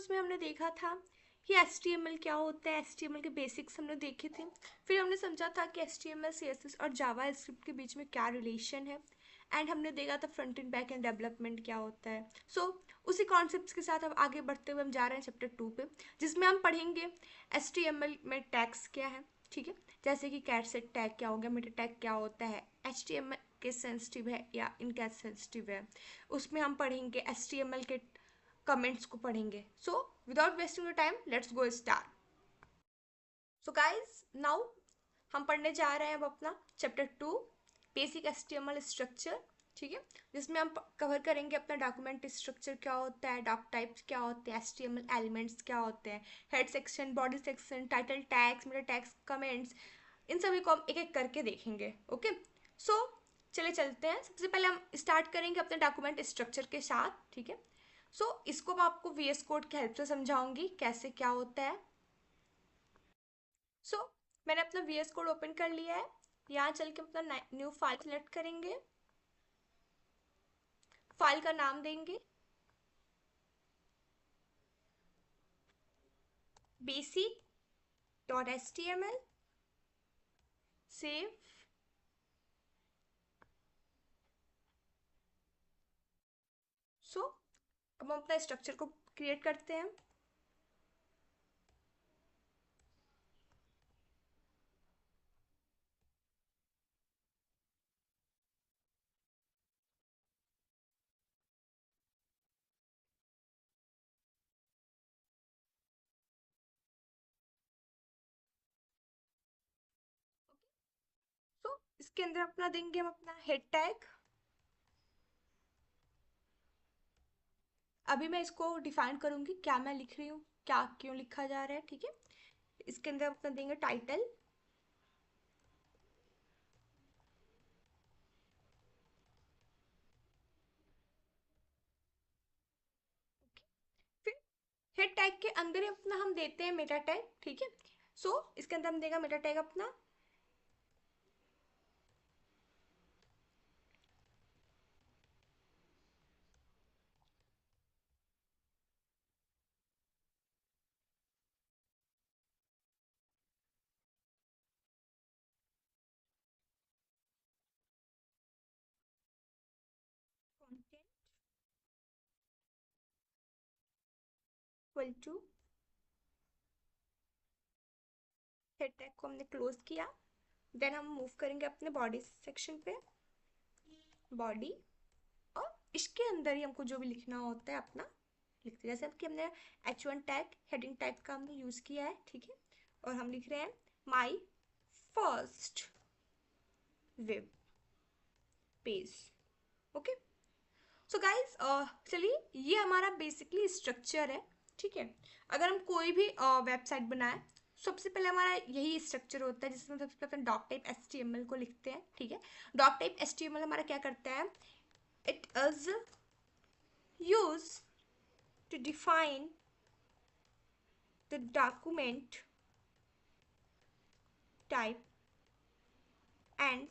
Course में हमने देखा था कि HTML क्या होता है, HTML के बेसिक्स हमने देखे थे। फिर हमने समझा था कि HTML, CSS और जावा स्क्रिप्ट के बीच में क्या रिलेशन है। एंड हमने देखा था front end back and development क्या होता है। उसी कॉन्सेप्ट्स के साथ अब आगे बढ़ते हुए हम जा रहे हैं चैप्टर 2 पे, जिसमें हम पढ़ेंगे HTML में टैग्स क्या है। ठीक है, जैसे कि कैट सेट टैग क्या हो गया, मेटा टैग क्या होता है, HTML के सेंसिटिव है या इनका सेंसिटिव है। उसमें हम पढ़ेंगे HTML के कमेंट्स को पढ़ेंगे। So without wasting your time, let's go start. So guys, now हम पढ़ने जा रहे हैं अब अपना चैप्टर 2, बेसिक HTML स्ट्रक्चर। ठीक है, जिसमें हम कवर करेंगे अपना डॉक्यूमेंट स्ट्रक्चर क्या होता है, डॉक टाइप्स क्या होते हैं, HTML एलिमेंट्स क्या होते हैं, head section, body section, title tags, meta tags, comments, इन सभी को हम एक एक करके देखेंगे। ओके, सो चले चलते हैं। सबसे पहले हम स्टार्ट करेंगे अपने डॉक्यूमेंट स्ट्रक्चर के साथ। ठीक है, इसको मैं आपको VS कोड की हेल्प से समझाऊंगी कैसे क्या होता है। मैंने अपना VS कोड ओपन कर लिया है। यहाँ चल के अपना न्यू फाइल सेलेक्ट करेंगे, फाइल का नाम देंगे basic.html, सेव। अब हम अपना स्ट्रक्चर को क्रिएट करते हैं। इसके अंदर अपना देंगे हम अपना हेड टैग। अभी मैं इसको डिफाइन करूंगी क्या मैं लिख रही हूँ, क्या क्यों लिखा जा रहा है। ठीक है, इसके अंदर अपना देंगे टाइटल, फिर हेड टैग के अंदर ही अपना हम देते हैं मेटा टैग। ठीक है, इसके अंदर हम देगा मेटा टैग अपना content equal to, head tag को हमने क्लोज किया। देन हम मूव करेंगे अपने बॉडी सेक्शन पे, बॉडी, और इसके अंदर ही हमको जो भी लिखना होता है अपना लिखते हैं। जैसे कि हमने H1 टैग, हेडिंग टैग का हमने यूज किया है। ठीक है, और हम लिख रहे हैं my first web page. Okay, so guys, चलिए, ये हमारा बेसिकली स्ट्रक्चर है। ठीक है, अगर हम कोई भी वेबसाइट बनाए, सबसे पहले हमारा यही स्ट्रक्चर होता है, जिसमें सबसे पहले डॉक टाइप HTML को लिखते हैं। ठीक है, डॉक टाइप HTML हमारा क्या करता है, it is use to define the document type and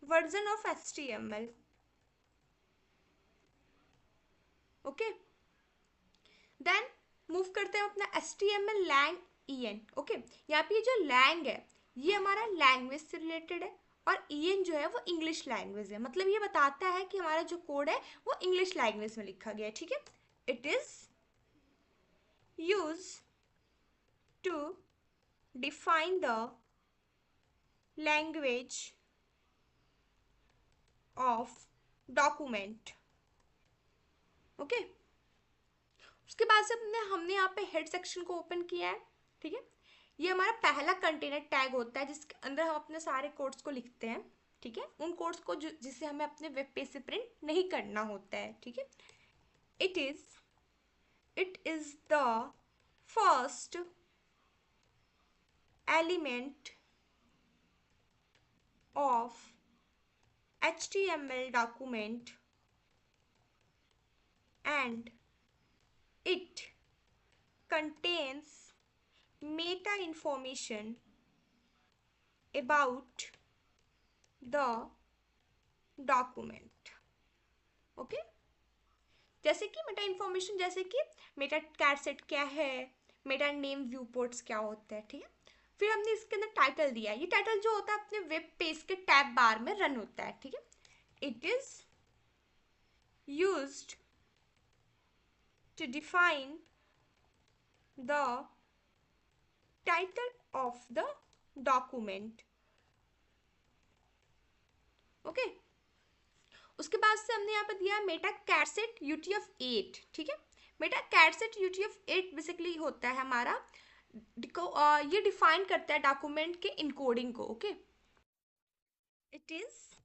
version of HTML। Okay, then move करते हैं अपना HTML लैंग EN। ओके, यहाँ पे जो लैंग है ये हमारा लैंग्वेज से रिलेटेड है, और EN जो है वो इंग्लिश लैंग्वेज है। मतलब ये बताता है कि हमारा जो कोड है वो इंग्लिश लैंग्वेज में लिखा गया है। ठीक है, it is use to define the language of document. Okay, उसके बाद से हमने यहाँ पे हेड सेक्शन को ओपन किया है। ठीक है, ये हमारा पहला कंटेनर टैग होता है जिसके अंदर हम अपने सारे कोड्स को लिखते हैं। ठीक है, उन कोड्स को जिसे हमें अपने वेब पेज से प्रिंट नहीं करना होता है। ठीक है, it is the first element of HTML document and it contains meta information about the document. Okay, जैसे कि मेटा इन्फॉर्मेशन, जैसे कि मेटा कैट सेट क्या है, मेटा नेम व्यू पोर्ट्स क्या होता है, ठीक है। फिर हमने इसके अंदर टाइटल दिया है, ये टाइटल जो होता है अपने वेब पेज के टैब बार में रन होता है, ठीक है। It is used to define the title of the document, okay. उसके बाद से हमने यहाँ पे दिया है मेटा कैटसेट UTF-8, ठीक है। मेटा कैटसेट UTF-8 बेसिकली होता है हमारा ये डिफाइन करता है डॉक्यूमेंट के इनकोडिंग को, ओके। It is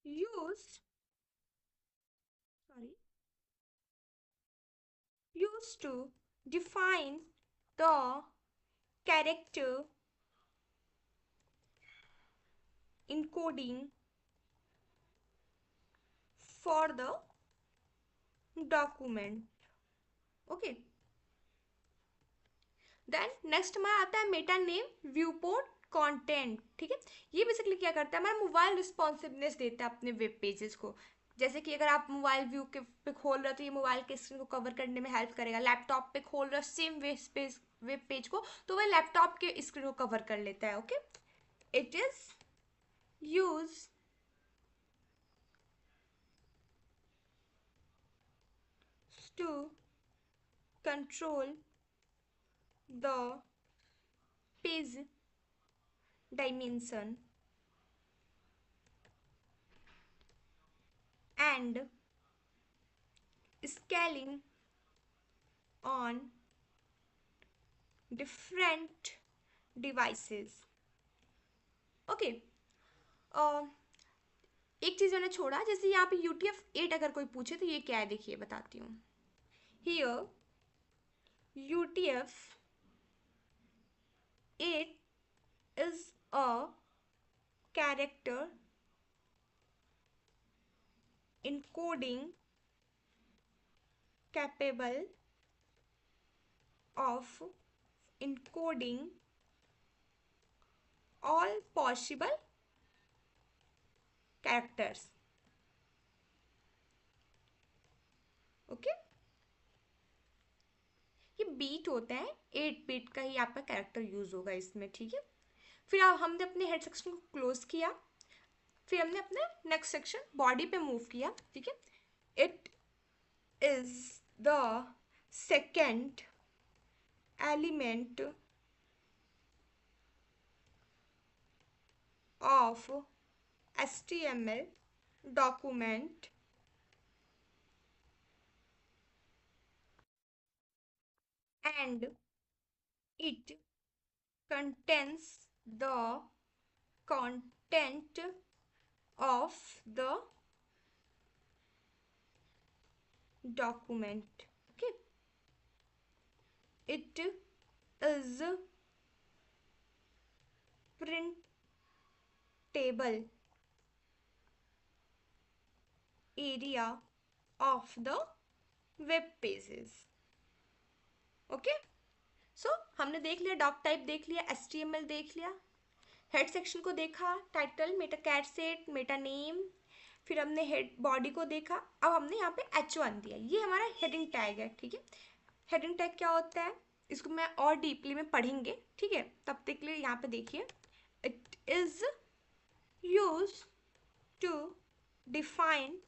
used sorry used to define the character encoding for the document, okay. Then next हमारा आता है meta name viewport content, ठीक है। ये बेसिकली क्या करता है, हमारा मोबाइल रिस्पॉन्सिवनेस देता है अपने वेब पेजेस को। जैसे कि अगर आप मोबाइल व्यू के पे खोल रहे हो तो ये मोबाइल के स्क्रीन को कवर करने में हेल्प करेगा। लैपटॉप पे खोल रहे हो सेम वेब पेज को, तो वह लैपटॉप के स्क्रीन को कवर कर लेता है, okay. It is use to control the page dimension and scaling on different devices, okay. एक चीज मैंने छोड़ा, जैसे यहाँ पे UTF-8 अगर कोई पूछे तो ये क्या है, देखिए बताती हूँ। Here UTF-8 is a character encoding capable of encoding all possible characters, okay. ये बीट होता है, 8 बीट का ही आपका कैरेक्टर यूज होगा इसमें, ठीक है। फिर हमने अपने हेड सेक्शन को क्लोज किया, फिर हमने अपने नेक्स्ट सेक्शन बॉडी पे मूव किया, ठीक है। It is the second element of HTML document and it contains the content of the document, okay। it is printable area of the web pages, okay. So हमने देख लिया doc type, देख लिया HTML, देख लिया हेड सेक्शन को देखा, title, meta charset, meta name, फिर हमने हेड बॉडी को देखा। अब हमने यहाँ पे H1 दिया, ये हमारा हेडिंग टैग है, ठीक है। हेडिंग टैग क्या होता है, इसको मैं और डीपली में पढ़ेंगे, ठीक है। तब तक के लिए यहाँ पे देखिए, it is use to define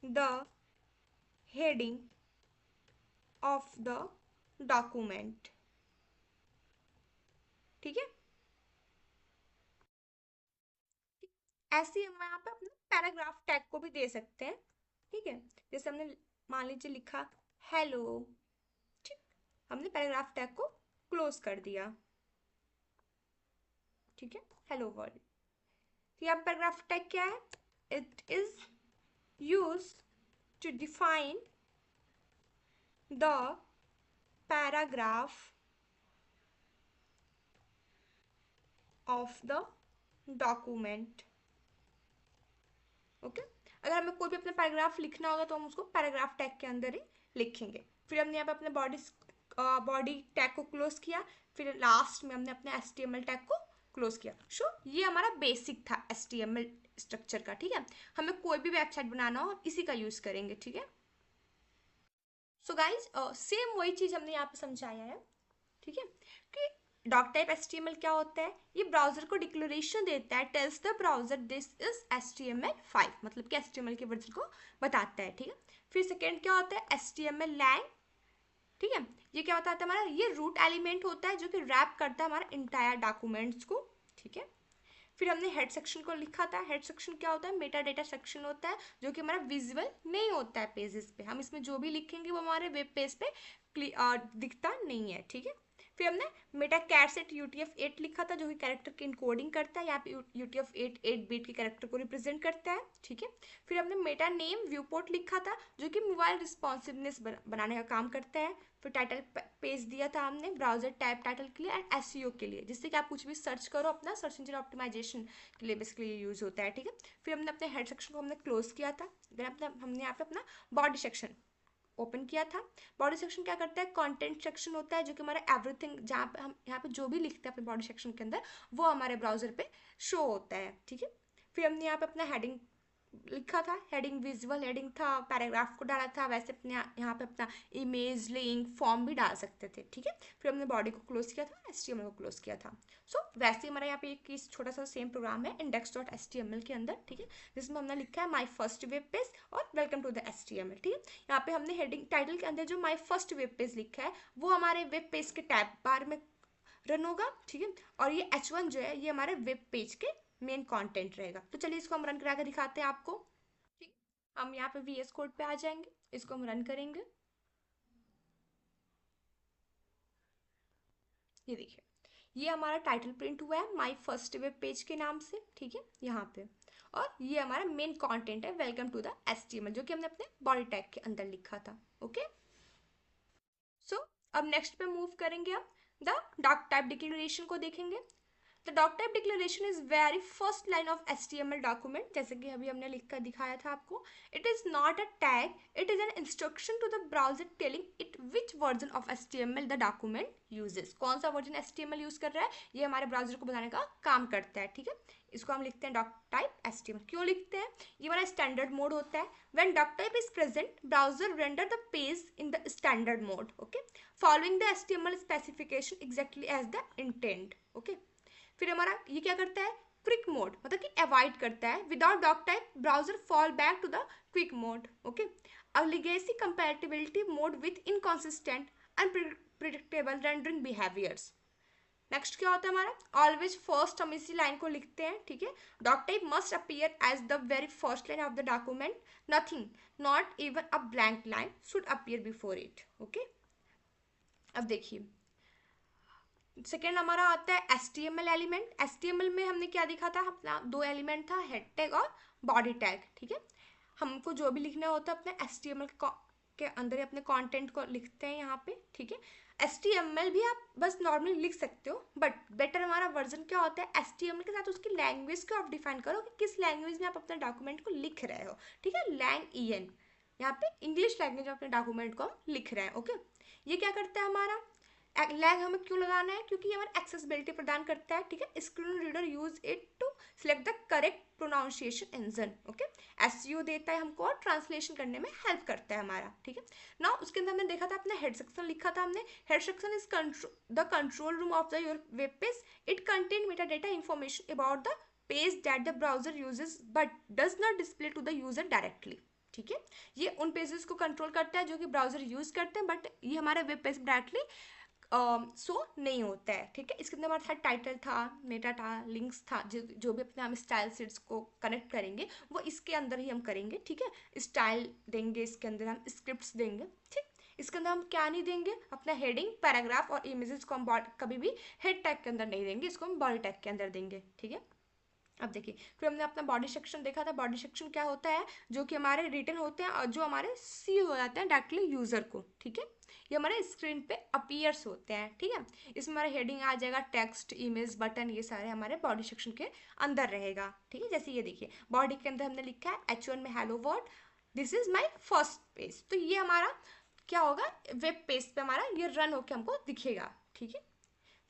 the heading of the document, ठीक है। ऐसे ही हम यहाँ पे अपना पैराग्राफ टैग को भी दे सकते हैं, ठीक है। जैसे हमने मान लीजिए लिखा हेलो, ठीक, हमने पैराग्राफ टैग को क्लोज कर दिया, ठीक है, हेलो वर्ल्ड। तो यहाँ पैराग्राफ टैग क्या है, it is use to define the paragraph of the document, okay. अगर हमें कोई भी अपना पैराग्राफ लिखना होगा तो हम उसको पैराग्राफ टैग के अंदर ही लिखेंगे। फिर हमने यहाँ पे अपने बॉडी टैग को क्लोज किया, फिर लास्ट में हमने अपने HTML टैग को क्लोज किया। सो ये हमारा बेसिक था HTML स्ट्रक्चर का, ठीक है। हमें कोई भी वेबसाइट बनाना हो इसी का यूज करेंगे, ठीक है। सो गाइज सेम वही चीज हमने यहाँ पे समझाया है, ठीक है, कि डॉक टाइप HTML क्या होता है, ये ब्राउजर को डिक्लेरेशन देता है, tells the browser this is HTML5, मतलब कि HTML के वर्जन को बताता है, ठीक है। फिर सेकेंड क्या होता है HTML lang, ठीक है, ये क्या बताता है हमारा, ये रूट एलिमेंट होता है जो कि रैप करता है हमारा इंटायर डॉक्यूमेंट्स को, ठीक है। फिर हमने हेड सेक्शन को लिखा था, हेड सेक्शन क्या होता है, मेटा डेटा सेक्शन होता है जो कि हमारा विजुअल नहीं होता है पेजेस पे, हम इसमें जो भी लिखेंगे वो हमारे वेब पेज पे दिखता नहीं है, ठीक है। फिर हमने मेटा कैट सेट UTF-8 लिखा था जो कि कैरेक्टर की इनकोडिंग करता है, यहाँ पे UTF-8 8 बिट के कैरेक्टर को रिप्रेजेंट करता है, ठीक है। फिर हमने मेटा नेम व्यू पोर्ट लिखा था जो कि मोबाइल रिस्पॉन्सिवनेस बनाने का काम करता है। फिर टाइटल पेज दिया था हमने ब्राउजर टैब टाइटल के लिए एंड SEO के लिए, जिससे कि आप कुछ भी सर्च करो अपना सर्च इंजन ऑप्टिमाइजेशन के लिए बेसिकली यूज होता है, ठीक है। फिर हमने अपने हेड सेक्शन को हमने क्लोज किया था, देन हमने यहाँ पे अपना बॉडी सेक्शन ओपन किया था। बॉडी सेक्शन क्या करता है, कंटेंट सेक्शन होता है जो कि हमारा एवरीथिंग, जहाँ पे हम यहाँ पे जो भी लिखते हैं अपने बॉडी सेक्शन के अंदर वो हमारे ब्राउजर पे शो होता है, ठीक है। फिर हमने यहाँ पे अपना हेडिंग लिखा था, हेडिंग विजुअल हेडिंग था, पैराग्राफ को डाला था, वैसे अपने यहाँ पे अपना इमेज लिंक फॉर्म भी डाल सकते थे, ठीक है। फिर हमने बॉडी को क्लोज किया था, HTML को क्लोज किया था। सो वैसे हमारा यहाँ पे एक छोटा सा सेम प्रोग्राम है index.html के अंदर, ठीक है, जिसमें हमने लिखा है माई फर्स्ट वेब पेज और वेलकम टू द HTML, ठीक है। यहाँ पे हमने हेडिंग टाइटल के अंदर जो माई फर्स्ट वेब पेज लिखा है वो हमारे वेब पेज के टैब बार में रन होगा, ठीक है। और ये H1 जो है ये हमारे वेब पेज के मेन कंटेंट रहेगा। तो चलिए इसको हम रन करा के दिखाते हैं आपको, ठीक। हम यहाँ पे VS कोड पे आ जाएंगे, इसको हम रन करेंगे, ये देखिए ये हमारा टाइटल प्रिंट हुआ है माई फर्स्ट वेब पेज के नाम से, ठीक है, यहाँ पे। और ये हमारा मेन कंटेंट है वेलकम टू द HTML जो कि हमने अपने बॉडी टैग के अंदर लिखा था, ओके। सो अब नेक्स्ट पे मूव करेंगे, हम द डॉक टाइप डिक्लेरेशन को देखेंगे। The doctype declaration is very first line of HTML document, जैसे कि अभी हमने लिख कर दिखाया था आपको। It is not a tag, it is an instruction to the browser telling it which version of HTML the document uses, कौन सा वर्जन HTML यूज कर रहा है ये हमारे ब्राउजर को बताने का काम करता है, ठीक है। इसको हम लिखते हैं डॉक टाइप HTML। क्यों लिखते हैं, ये हमारा स्टैंडर्ड मोड होता है। When doctype is present browser render the page in the standard mode, okay, following the HTML specification exactly as the intent, okay. फिर हमारा ये क्या करता है, क्विक मोड, मतलब कि अवॉइड करता है। Without doctype browser fall back to the क्विक mode, okay. A legacy compatibility mode with inconsistent unpredictable rendering behaviours. Next क्या होता है हमारा, ऑलवेज फर्स्ट, हम इसी लाइन को लिखते हैं, ठीक है। Doctype must appear as the very first line of the document, nothing not even a blank line should appear before it, okay. अब देखिए सेकेंड हमारा आता है HTML एलिमेंट। HTML में हमने क्या दिखा था, अपना दो एलिमेंट था, हेड टैग और बॉडी टैग, ठीक है। हमको जो भी लिखना होता है अपने HTML के अंदर अपने कंटेंट को लिखते हैं यहाँ पे, ठीक है। HTML भी आप बस नॉर्मली लिख सकते हो, बट बेटर हमारा वर्जन क्या होता है HTML के साथ उसकी लैंग्वेज को आप डिफाइन करो कि किस लैंग्वेज में आप अपने डॉक्यूमेंट को लिख रहे हो, ठीक है। lang यहाँ पे इंग्लिश लैंग्वेज में अपने डॉक्यूमेंट को हम लिख रहे हैं, ओके। ये क्या करता है हमारा, लैग हमें क्यों लगाना है, क्योंकि ये हमारा एक्सेसिबिलिटी प्रदान करता है, ठीक है। Screen reader use it to select the correct pronunciation engine, okay. SEO देता है हमको और ट्रांसलेशन करने में हेल्प करता है हमारा, ठीक है ना। उसके अंदर हमने देखा था अपने हेड सेक्शन लिखा था हमने, head section is the control room of the your web page, it contain metadata information about the page that the browser uses but does not display to the user directly, ठीक है। ये उन pages को control करता है जो कि browser use करते हैं, बट ये हमारे वेब पेज डायरेक्टली सो नहीं होता है, ठीक है। इसके अंदर हमारा था टाइटल था, मेटा था, लिंक्स था, जो भी अपने हम स्टाइल शीट्स को कनेक्ट करेंगे वो इसके अंदर ही हम करेंगे, ठीक है। स्टाइल देंगे, इसके अंदर हम स्क्रिप्ट्स देंगे, ठीक। इसके अंदर हम क्या नहीं देंगे, अपना हेडिंग पैराग्राफ और इमेजेस को हम कभी भी हेड टैग के अंदर नहीं देंगे, इसको हम बॉडी टैग के अंदर देंगे, ठीक है। अब देखिए फिर हमने अपना बॉडी सेक्शन देखा था। बॉडी सेक्शन क्या होता है, जो कि हमारे रिटर्न होते हैं और जो हमारे सी हो जाते हैं डायरेक्टली यूजर को, ठीक है। ये हमारे स्क्रीन पे अपीयर्स होते हैं, ठीक है। इसमें हमारा हेडिंग आ जाएगा, टेक्स्ट, इमेज, बटन, ये सारे हमारे बॉडी सेक्शन के अंदर रहेगा, ठीक है। जैसे ये देखिए बॉडी के अंदर हमने लिखा है H1 में hello world, this is my first page, तो ये हमारा क्या होगा, वेब पेज पे हमारा ये रन होकर हमको दिखेगा, ठीक है।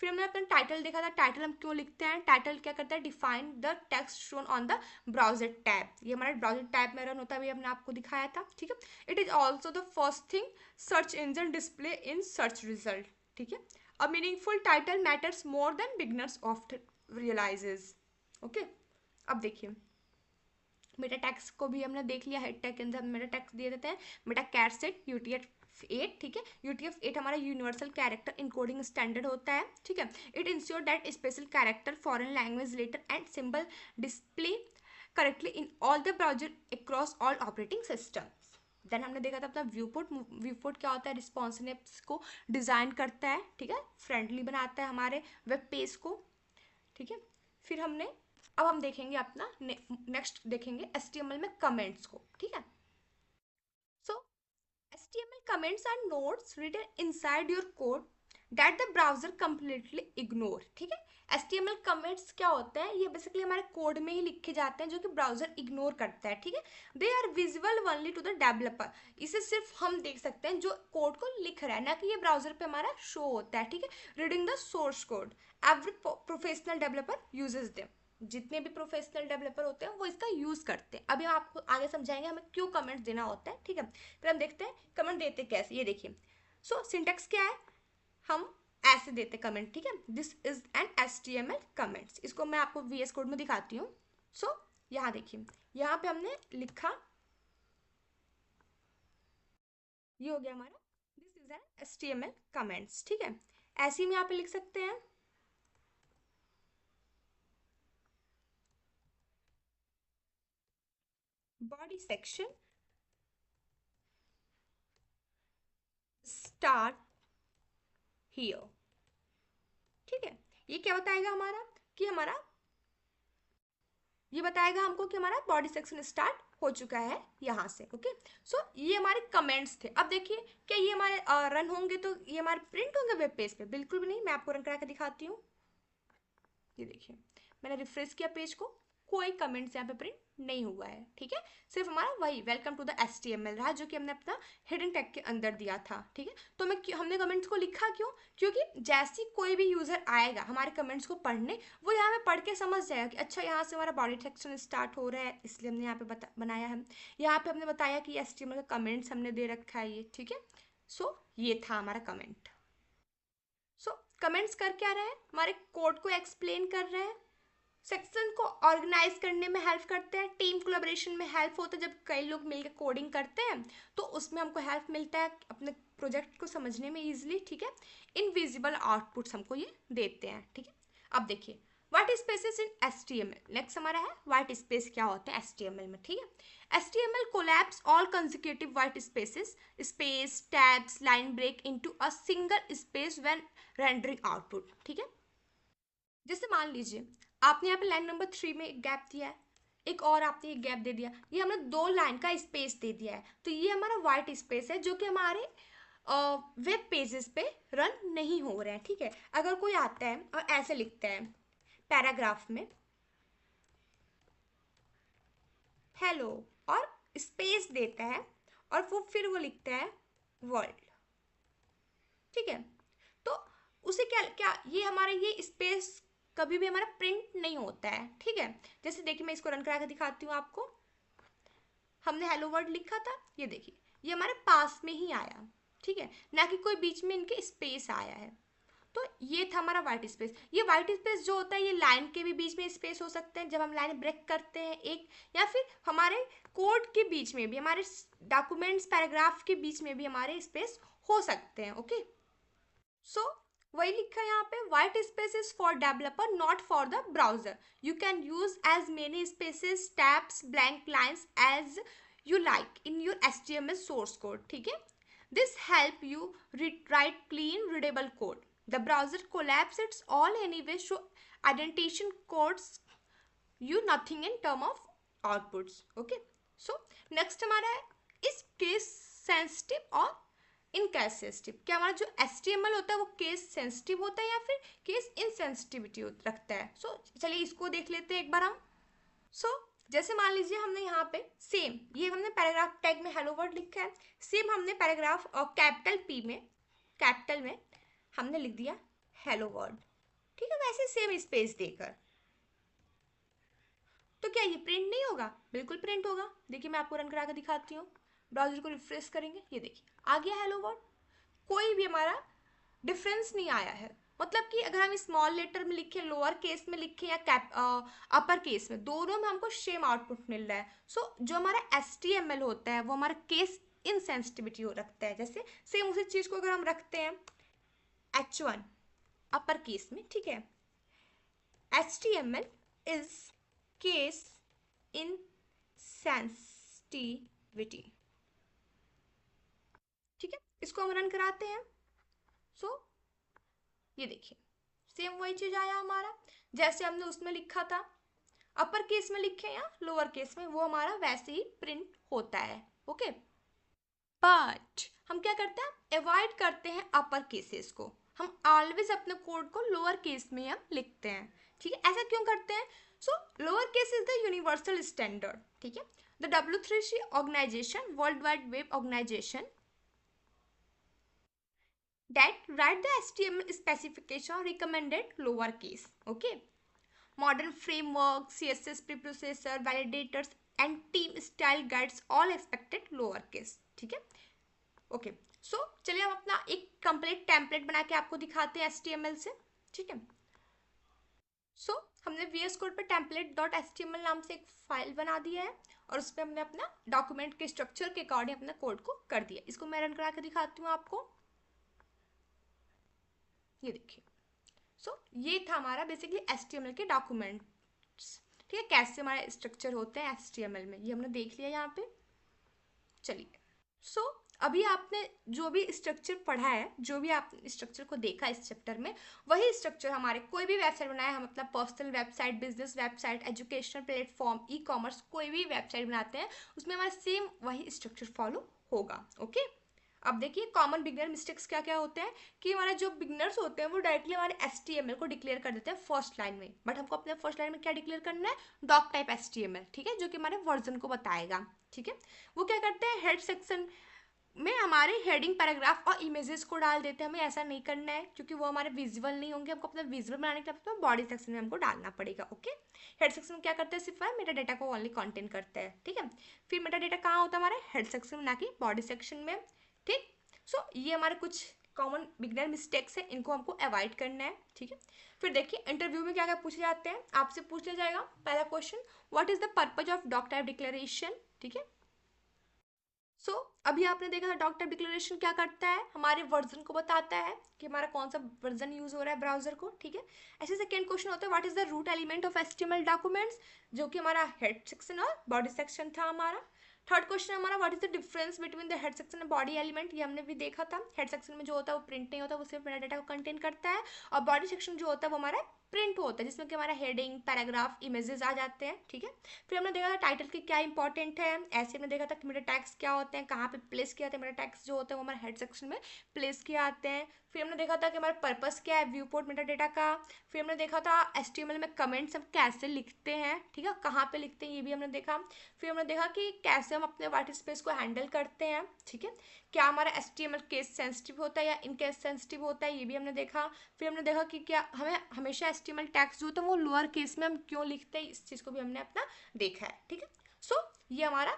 फिर हमने अपना टाइटल देखा था, टाइटल हम क्यों लिखते हैं, टाइटल क्या करता है, define the text shown on the browser tab, ये हमारा ब्राउजर टैब में रन होता है, हमने आपको दिखाया था, ठीक है। It is also the first thing search engine display in search result, ठीक है। A meaningful title matters more than beginners often realizes, okay. अब देखिए मेटा टैक्स को भी हमने देख लिया, हेड टैग के अंदर हम मेटा टैक्स दे देते हैं, मेटा कैट सेट UTF-8, ठीक है। UTF-8 हमारा यूनिवर्सल कैरेक्टर इनकोडिंग स्टैंडर्ड होता है, ठीक है। It ensure that special character foreign language letter and symbol display correctly in all the browser across all operating systems. Then हमने देखा था अपना व्यूपोर्ट क्या होता है, रिस्पॉन्सिवनेस को डिजाइन करता है, ठीक है, फ्रेंडली बनाता है हमारे वेब पेज को, ठीक है। फिर हमने अब हम देखेंगे अपना नेक्स्ट देखेंगे HTML में कमेंट्स को, ठीक है। So HTML comments are notes written inside your code that the browser completely ignore, ठीक है। HTML कमेंट्स क्या होते हैं, ये बेसिकली हमारे कोड में ही लिखे जाते हैं जो कि ब्राउजर इग्नोर करता है, ठीक है। They are visible only to the developer, इसे सिर्फ हम देख सकते हैं जो कोड को लिख रहा है, ना कि ये ब्राउजर पे हमारा शो होता है, ठीक है। Reading the source code, every professional developer uses them, जितने भी प्रोफेशनल डेवलपर होते हैं वो इसका यूज करते हैं। अभी हम आपको आगे समझाएंगे हमें क्यों कमेंट देना होता है, ठीक है। फिर हम देखते हैं कमेंट देते कैसे, ये देखिए। सो सिंटेक्स क्या है, हम ऐसे देते कमेंट, ठीक है। This is an HTML comments, इसको मैं आपको VS कोड में दिखाती हूँ। सो यहाँ देखिए, यहाँ पे हमने लिखा, ये हो गया हमारा this is an HTML comments, ठीक है। ऐसे ही हम यहाँ पे लिख सकते हैं बॉडी सेक्शन स्टार्ट हियर, ठीक है। ये क्या बताएगा हमारा कि हमारा, ये बताएगा हमको कि हमारा बॉडी सेक्शन स्टार्ट हो चुका है यहाँ से, ओके। सो ये हमारे कमेंट्स थे। अब देखिए क्या ये हमारे रन होंगे तो ये हमारे प्रिंट होंगे वेब पेज पे, बिल्कुल भी नहीं। मैं आपको रन करा के दिखाती हूँ, ये देखिए मैंने रिफ्रेश किया पेज को, कोई कमेंट्स यहाँ पे प्रिंट नहीं हुआ है, ठीक है। सिर्फ हमारा वही वेलकम टू द HTML रहा जो कि हमने अपना हिडन टैग के अंदर दिया था, ठीक है। तो हमने कमेंट्स को लिखा क्यों, क्योंकि जैसे कोई भी यूजर आएगा हमारे कमेंट्स को पढ़ने, वो यहाँ पे पढ़ के समझ जाएगा कि अच्छा यहाँ से हमारा बॉडी सेक्शन स्टार्ट हो रहा है, इसलिए हमने यहाँ पे बनाया है। यहाँ पे हमने बताया कि HTML का कमेंट्स हमने दे रखा है ये, ठीक है। सो ये था हमारा कमेंट। सो कमेंट्स कर क्या रहे हैं, हमारे कोड को एक्सप्लेन कर रहे हैं, सेक्शन को ऑर्गेनाइज करने में हेल्प करते हैं, टीम कोलैबोरेशन में हेल्प होता है, जब कई लोग मिलकर कोडिंग करते हैं तो उसमें हमको हेल्प मिलता है अपने प्रोजेक्ट को समझने में इजीली, ठीक है। इनविजिबल आउटपुट्स हमको ये देते हैं, ठीक है। अब देखिए what spaces in HTML, next हमारा है व्हाइट स्पेस क्या होते हैं HTML में, ठीक है। HTML collapse all consecutive white spaces, space, tabs, line break into a single space when rendering output, ठीक है। जैसे मान लीजिए आपने यहाँ पे लाइन नंबर 3 में एक गैप दिया है, एक और आपने एक गैप दे दिया, ये हमने 2 लाइन का स्पेस दे दिया है, तो ये हमारा वाइट स्पेस है जो कि हमारे वेब पेजेस पे रन नहीं हो रहे हैं, ठीक है। अगर कोई आता है और ऐसे लिखता है पैराग्राफ में हेलो और स्पेस देता है और वो फिर वो लिखता है वर्ल्ड, ठीक है। तो उसे क्या क्या ये हमारा ये स्पेस कभी भी हमारा प्रिंट नहीं होता है, ठीक है। जैसे देखिए मैं इसको रन करा के दिखाती हूँ आपको, हमने हेलो वर्ल्ड लिखा था, ये देखिए ये हमारे पास में ही आया, ठीक है, ना कि कोई बीच में इनके स्पेस आया है। तो ये था हमारा वाइट स्पेस। ये वाइट स्पेस जो होता है ये लाइन के भी बीच में स्पेस हो सकते हैं जब हम लाइन ब्रेक करते हैं एक, या फिर हमारे कोड के बीच में भी, हमारे डॉक्यूमेंट्स पैराग्राफ के बीच में भी हमारे स्पेस हो सकते हैं, ओके। सो वही लिखा है यहाँ पे white space is for developer not for the browser, you can use as many spaces tabs blank lines as you like in your HTML source code, ठीक है। This help you write clean readable code, the browser collapse its all anyway, so identification codes you nothing in term of outputs, okay। so next हमारा है इस case sensitive और इनकेसेसिटिव, क्या हमारा जो HTML होता है वो केस सेंसिटिव होता है या फिर केस इनसेंसिटिविटी रखता है। सो चलिए इसको देख लेते हैं एक बार हम। सो जैसे मान लीजिए हमने यहाँ पे सेम ये हमने पैराग्राफ टैग में हेलो वर्ड लिखा है, सेम हमने पैराग्राफ और कैपिटल P में कैपिटल में हमने लिख दिया हेलो वर्ड, ठीक है, वैसे सेम स्पेस देकर। तो क्या ये प्रिंट नहीं होगा? बिल्कुल प्रिंट होगा। देखिए मैं आपको रन करा के दिखाती हूँ। ब्राउजर को रिफ्रेश करेंगे, ये देखिए आ गया हेलो वर्ल्ड। कोई भी हमारा डिफरेंस नहीं आया है। मतलब कि अगर हम स्मॉल लेटर में लिखें, लोअर केस में लिखें या कैप अपर केस में, दोनों में हमको सेम आउटपुट मिल रहा है। सो जो हमारा HTML होता है वो हमारा केस इनसेंसिटिविटी हो रखता है। जैसे सेम उसी चीज़ को अगर हम रखते हैं H1 अपर केस में, ठीक है, HTML इज केस इनसेंसिटिविटी, ठीक है, इसको हम रन कराते हैं। सो ये देखिए सेम वही चीज आया हमारा, जैसे हमने उसमें लिखा था। अपर केस में लिखे या लोअर केस में, वो हमारा वैसे ही प्रिंट होता है। ओके, बट हम क्या करते हैं, अवॉइड करते हैं अपर केसेस को। हम ऑलवेज अपने कोड को लोअर केस में हम लिखते हैं। ठीक है, ऐसा क्यों करते हैं? So lower case is the universal standard. ठीक है, the W3C organisation, world wide web organisation, that write the HTML specification recommended lowercase. Okay, modern framework, CSS preprocessor, validators and team style guides all expected lowercase. ठीक है, okay. सो चलिए हम अपना एक complete template बना के आपको दिखाते हैं HTML से। ठीक है, सो हमने VS Code पे template.html नाम से एक फाइल बना दिया है और उस पर हमने अपना डॉक्यूमेंट के स्ट्रक्चर के अकॉर्डिंग अपने कोड को कर दिया। इसको मैं रन करा के दिखाती हूँ आपको। ये देखिए, सो ये था हमारा बेसिकली HTML के डॉक्यूमेंट्स। ठीक है, कैसे हमारे स्ट्रक्चर होते हैं HTML में, ये हमने देख लिया यहाँ पे। चलिए, सो अभी आपने जो भी स्ट्रक्चर पढ़ा है, जो भी आपने स्ट्रक्चर को देखा इस चैप्टर में, वही स्ट्रक्चर हमारे कोई भी वेबसाइट बनाए हम, मतलब personal website, business website, educational platform, e-commerce, कोई भी वेबसाइट बनाते हैं उसमें हमारा सेम वही स्ट्रक्चर फॉलो होगा। ओके, अब देखिए कॉमन बिगनर मिस्टेक्स क्या क्या होते हैं कि हमारे जो बिगनर्स होते हैं वो डायरेक्टली हमारे HTML को डिक्लेयर कर देते हैं फर्स्ट लाइन में, बट हमको अपने फर्स्ट लाइन में क्या डिक्लेयर करना है, डॉक टाइप HTML। ठीक है, जो कि हमारे वर्जन को बताएगा। ठीक है, वो क्या करते हैं, हेड सेक्शन में हमारे हेडिंग, पैराग्राफ और इमेजेस को डाल देते हैं। हमें ऐसा नहीं करना है क्योंकि वो हमारे विजुअल नहीं होंगे। हमको अपना विजुअल बनाने के लिए बॉडी सेक्शन में हमको डालना पड़ेगा। ओके, हेड सेक्शन क्या करते हैं, सिर्फ मेटा डेटा को ओनली कंटेन करता है। ठीक है, फिर मेटा डेटा कहाँ होता है, हमारे हेड सेक्शन में, ना कि बॉडी सेक्शन में। ठीक, सो ये हमारे कुछ कॉमन बिगनर मिस्टेक्स है, इनको हमको अवॉइड करना है। ठीक है, फिर देखिए इंटरव्यू में क्या क्या पूछे जाते हैं, आपसे पूछ लिया जाएगा। पहला question, what is the purpose of doctype declaration. ठीक है, सो अभी आपने देखा था डॉक टाइप डिक्लेरेशन क्या करता है, हमारे वर्जन को बताता है कि हमारा कौन सा वर्जन यूज हो रहा है ब्राउजर को। ठीक है, ऐसे सेकेंड क्वेश्चन होता है, what is the root element of HTML documents, जो कि हमारा हेड सेक्शन और बॉडी सेक्शन था हमारा। थर्ड क्वेश्चन हमारा, what is the difference between the head section and body element, ये हमने भी देखा था। हेड सेक्शन में जो होता है वो प्रिंट नहीं होता, वो सिर्फ मेटा डेटा को कंटेन करता है, और बॉडी सेक्शन जो होता है वो हमारा प्रिंट होता है, जिसमें कि हमारा हेडिंग, पैराग्राफ, इमेजेस आ जाते हैं। ठीक है, फिर हमने देखा था टाइटल की क्या इंपॉर्टेंट है। ऐसे हमने देखा था कि मेटा टैग्स क्या होते हैं, कहाँ पे प्लेस किया जाते हैं। मेटा टैग्स जो होते हैं वो हमारे हेड सेक्शन में प्लेस किए आते हैं। फिर हमने देखा था कि हमारा पर्पस क्या है, व्यू पोर्ट मेटा डेटा का। फिर हमने देखा था HTML में कमेंट्स हम कैसे लिखते हैं, ठीक है, कहाँ पे लिखते हैं ये भी हमने देखा। फिर हमने देखा कि कैसे हम अपने व्हाइट स्पेस को हैंडल करते हैं। ठीक है, क्या हमारा HTML केस सेंसिटिव होता है या इनकेस सेंसिटिव होता है, ये भी हमने देखा। फिर हमने देखा कि क्या हमें हमेशा HTML टैग्स जो होता है वो लोअर केस में हम क्यों लिखते हैं, इस चीज़ को भी हमने अपना देखा है। ठीक है, सो ये हमारा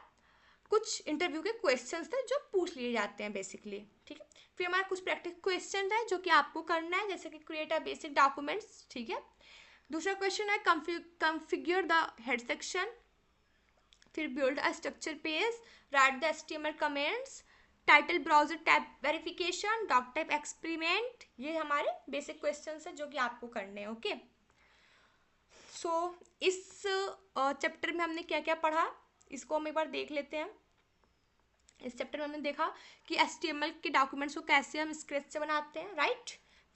कुछ इंटरव्यू के क्वेश्चंस थे जो पूछ लिए जाते हैं बेसिकली। ठीक है, फिर हमारा कुछ प्रैक्टिस क्वेश्चन है जो कि आपको करना है, जैसे कि क्रिएट अ बेसिक डॉक्यूमेंट्स। ठीक है, दूसरा क्वेश्चन है कॉन्फ़िगर द हेड सेक्शन, फिर build a structure page, write the HTML comments, title browser tab verification, doc type experiment. ये हमारे बेसिक क्वेश्चंस हैं जो कि आपको करने हैं। ओके, सो इस चैप्टर में हमने क्या क्या पढ़ा, इसको हम एक बार देख लेते हैं। इस चैप्टर में हमने देखा कि HTML के डॉक्यूमेंट्स को कैसे हम स्क्रैच से बनाते हैं, राइट।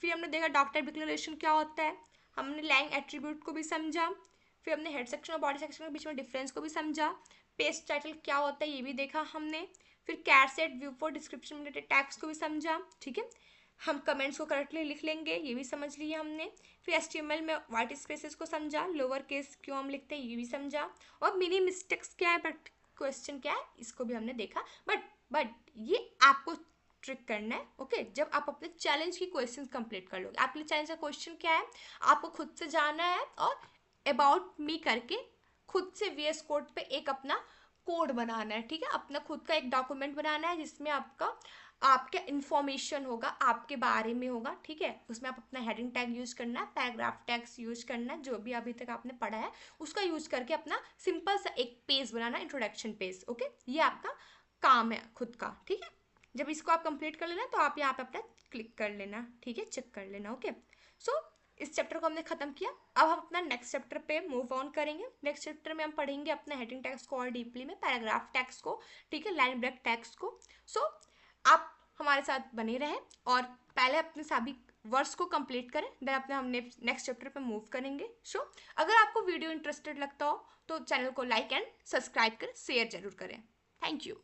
फिर हमने देखा डॉक टाइप डिक्लेरेशन क्या होता है, हमने लैंग एट्रीब्यूट को भी समझा। फिर हमने हेड सेक्शन और बॉडी सेक्शन के बीच में डिफरेंस को भी समझा। पेज टाइटल क्या होता है ये भी देखा हमने। फिर कैर सेट, व्यू पोर्ट, डिस्क्रिप्शन में टैग्स को भी समझा। ठीक है, हम कमेंट्स को करेक्टली लिख लेंगे, ये भी समझ लिया हमने। फिर HTML में व्हाइट स्पेसेस को समझा, लोअर केस क्यों हम लिखते हैं ये भी समझा, और मिनी मिस्टेक्स क्या है, बट क्वेश्चन क्या है इसको भी हमने देखा। बट ये आपको ट्रिक करना है। ओके, जब आप अपने चैलेंज की क्वेश्चन कंप्लीट कर लोगे, आपके लिए चैलेंज का क्वेश्चन क्या है, आपको खुद से जाना है और अबाउट मी करके खुद से VS कोड पे एक अपना कोड बनाना है, ठीक है, अपना खुद का एक डॉक्यूमेंट बनाना है जिसमें आपका इंफॉर्मेशन होगा, आपके बारे में होगा, ठीक है। उसमें आप अपना हेडिंग टैग यूज करना है, पैराग्राफ टैग्स यूज करना है, जो भी अभी तक आपने पढ़ा है उसका यूज करके अपना सिंपल सा एक पेज बनाना, इंट्रोडक्शन पेज। ओके, ये आपका काम है खुद का, ठीक है। जब इसको आप कंप्लीट कर लेना तो आप यहाँ पे अपना क्लिक कर लेना, ठीक है, चेक कर लेना। ओके, सो इस चैप्टर को हमने खत्म किया। अब हम अपना नेक्स्ट चैप्टर पे मूव ऑन करेंगे। नेक्स्ट चैप्टर में हम पढ़ेंगे अपना हेडिंग टैग्स को और डीपली में, पैराग्राफ टैग्स को, ठीक है, लाइन ब्रेक टैग्स को। सो आप हमारे साथ बने रहें और पहले अपने सभी वर्ड्स को कंप्लीट करें, देन अपने हम नेक्स्ट चैप्टर पे मूव करेंगे। सो अगर आपको वीडियो इंटरेस्टेड लगता हो तो चैनल को लाइक एंड सब्सक्राइब कर शेयर जरूर करें। Thank you.